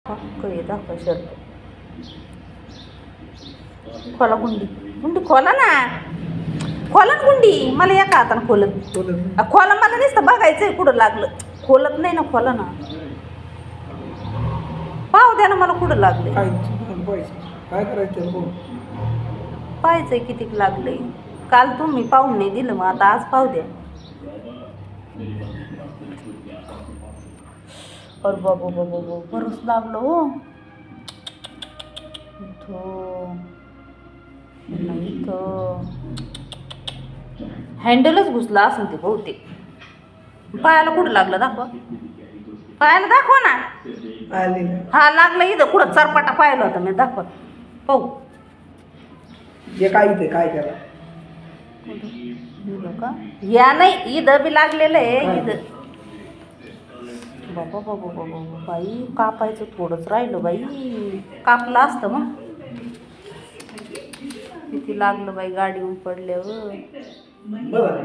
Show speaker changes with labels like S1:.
S1: काही दाखवा शर्ट खोला गुंडी गुंडी खोला ना गुंडी मला एका हातानं खोलत खोला मला नुसतं बघायचंय कुठं लागलं खोलत नाही ना खोला ना पाहू द्या ना मला कुठं लागलंय
S2: काय करायचं
S1: पाहायचंय कितीक लागलंय काल तुम्ही पाहून नाही दिलं मग आता आज पाहू द्या अरे बाबा बाबा बरंच लागलं हो इथं हँडलच घुसला असेल ते बहुतेक पायाला कुठं लागलं दाखवा पायाला दाखवा ना हा लागलं इथं कुठं चरपाटा पाहिलं होता मी दाखवा पाहू
S2: जे काय इथे काय करा
S1: का या नाही इथं बी लागलेलं आहे इथं बाबा बाबा बाबा बाई कापायचं थोडंच राहिलं बाई कापलं असतं मग किती लागलं बाई गाडीहून पडल्यावर
S2: बरं